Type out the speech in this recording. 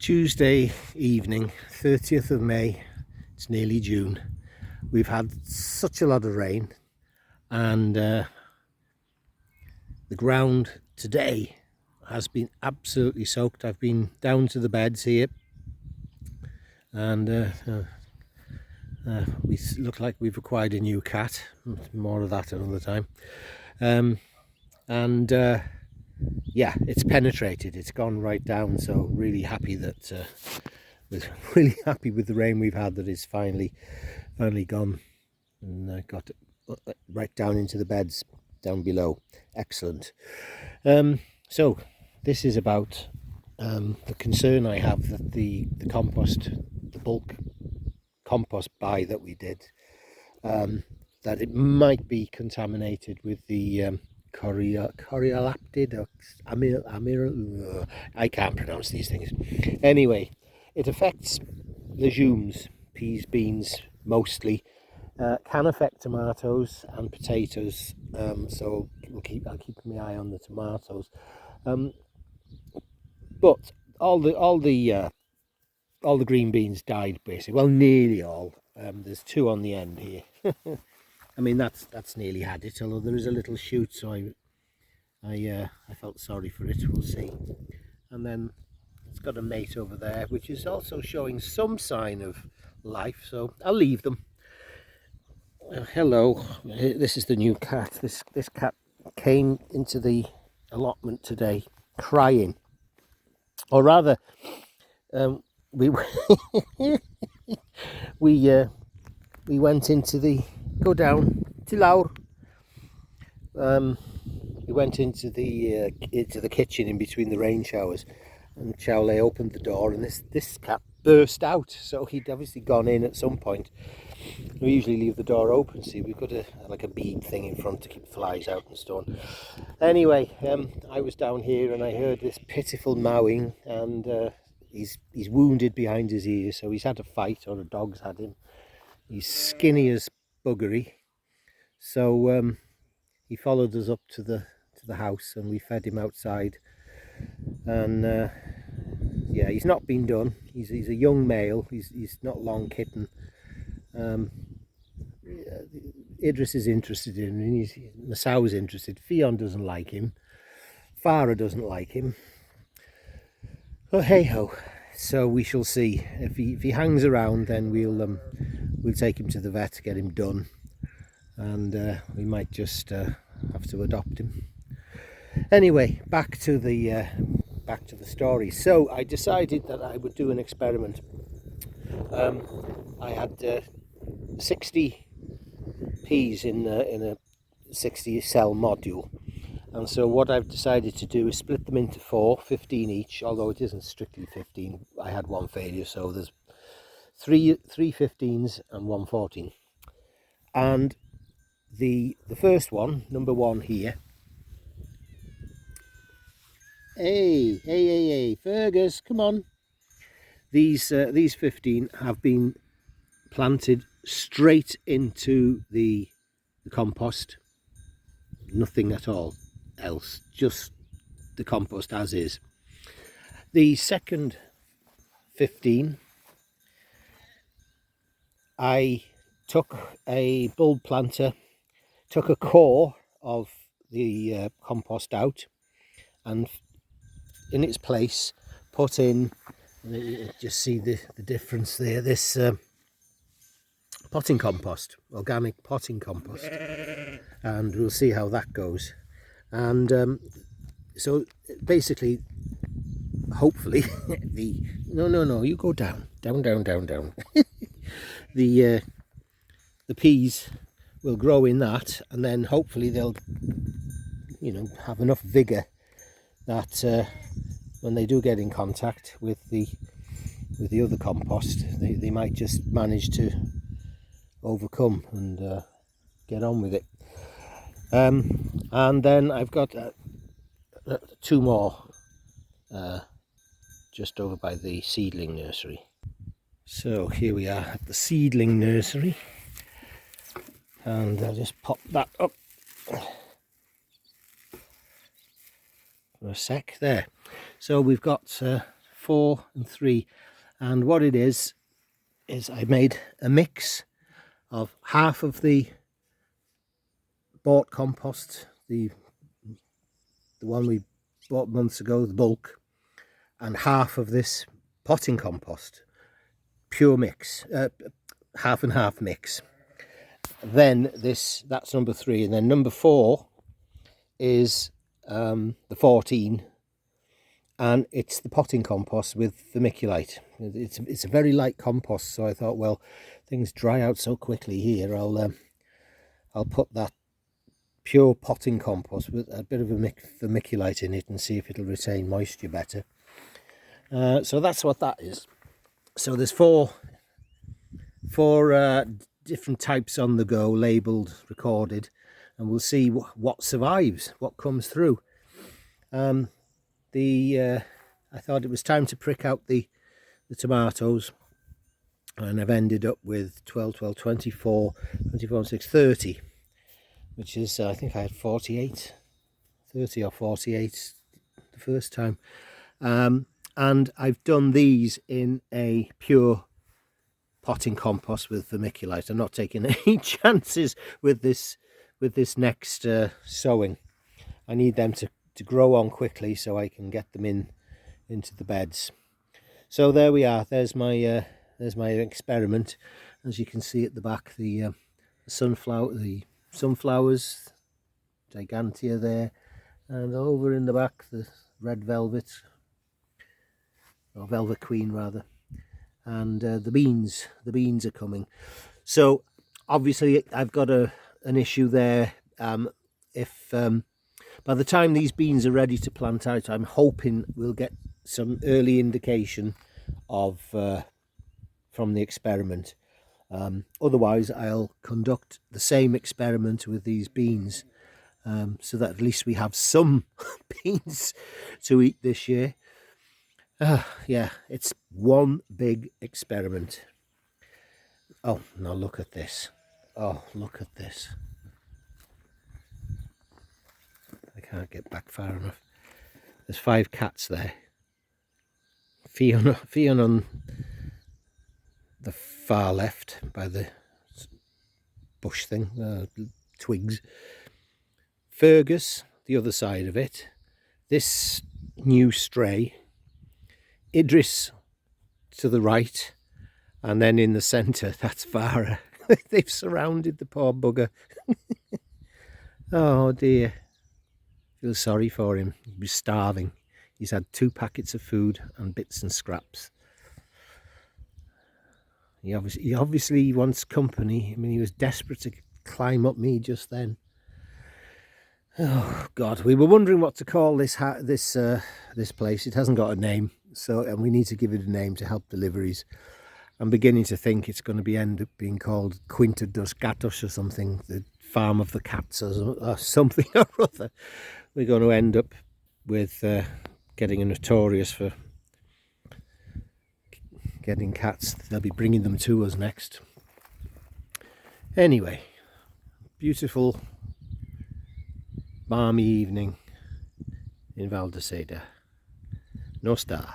Tuesday evening, 30th of May, it's nearly June. We've had such a lot of rain, and the ground today has been absolutely soaked. I've been down to the beds here, and we look like we've acquired a new cat. More of that another time. Yeah, it's penetrated, it's gone right down, so really happy that we're really happy with the rain we've had, that it's finally gone and got right down into the beds down below. Excellent. So this is about the concern I have that the compost, the bulk compost buy that we did, that it might be contaminated with the coriolaptid or amir, I can't pronounce these things. Anyway, it affects legumes, peas, beans mostly, can affect tomatoes and potatoes, so I'll keep my eye on the tomatoes, but all the green beans died basically. Well, nearly all. There's two on the end here. I mean, that's nearly had it, although there is a little shoot, so I felt sorry for it. We'll see. And then it's got a mate over there, which is also showing some sign of life, so I'll leave them. Hello, this is the new cat. This cat came into the allotment today crying, or rather, we went into the we went into the kitchen in between the rain showers, and Chowley opened the door, and this cat burst out. So he'd obviously gone in at some point. We usually leave the door open. See, we've got like a bead thing in front to keep flies out and so on. Anyway, I was down here and I heard this pitiful mowing, and he's wounded behind his ear, so he's had a fight, or a dog's had him. He's skinny as buggery, so he followed us up to the house, and we fed him outside. And yeah, he's not been done. He's a young male. He's not long kitten. Idris is interested in him. Masau's interested. Fionn doesn't like him. Farah doesn't like him. Oh, hey ho. So we shall see. If he hangs around, then we'll take him to the vet to get him done, and we might just have to adopt him. Anyway, back to the story. So I decided that I would do an experiment. I had 60 peas in a 60 cell module, and so what I've decided to do is split them into 15 each, although it isn't strictly 15. I had one failure, so there's three 15s and one 14. And the first one, number one here. Hey, Fergus, come on. These 15 have been planted straight into the compost. Nothing at all else, just the compost as is. The second 15, I took a bulb planter, took a core of the compost out, and in its place put in, just see the difference there, this potting compost, organic potting compost, and we'll see how that goes. And so basically, hopefully, no, you go down. The peas will grow in that, and then hopefully they'll, have enough vigor that when they do get in contact with the other compost, they might just manage to overcome and get on with it. And then I've got two more just over by the seedling nursery. So here we are at the seedling nursery, and I'll just pop that up for a sec there. So we've got 4 and 3, and what it is I made a mix of half of the bought compost, the one we bought months ago, the bulk, and half of this potting compost, pure mix, half and half mix. Then that's number 3, and then number 4 is the 14, and it's the potting compost with vermiculite. It's a very light compost, so I thought, well, things dry out so quickly here, I'll put that pure potting compost with a bit of vermiculite in it and see if it'll retain moisture better. So that's what that is. So there's four different types on the go, labelled, recorded, and we'll see what survives, what comes through. I thought it was time to prick out the tomatoes, and I've ended up with 12, 24, 24 and 6, 30, which is, I think I had 30 or 48 the first time. And I've done these in a pure potting compost with vermiculite. I'm not taking any chances with this next sowing. I need them to grow on quickly so I can get them into the beds. So there we are. There's my experiment. As you can see at the back, the sunflowers, gigantea there, and over in the back the red velvet, or velvet queen rather, and the beans are coming. So obviously I've got an issue there. If by the time these beans are ready to plant out, I'm hoping we'll get some early indication of from the experiment. Otherwise I'll conduct the same experiment with these beans, so that at least we have some beans to eat this year. Yeah, it's one big experiment. Oh, now look at this. Oh, look at this. I can't get back far enough. There's 5 cats there. Fiona on the far left by the bush thing, twigs. Fergus, the other side of it. This new stray. Idris to the right, and then in the centre, that's Farah. They've surrounded the poor bugger. Oh dear. Feel sorry for him. He was starving. He's had 2 packets of food and bits and scraps. He obviously wants company. I mean, he was desperate to climb up me just then. Oh God, we were wondering what to call this place. It hasn't got a name, and we need to give it a name to help deliveries. I'm beginning to think it's going to end up being called Quinta dos Gatos or something, the farm of the cats or something or other. We're going to end up with getting a notorious for getting cats. They'll be bringing them to us next. Anyway, beautiful balmy evening in Val de Seda. No star.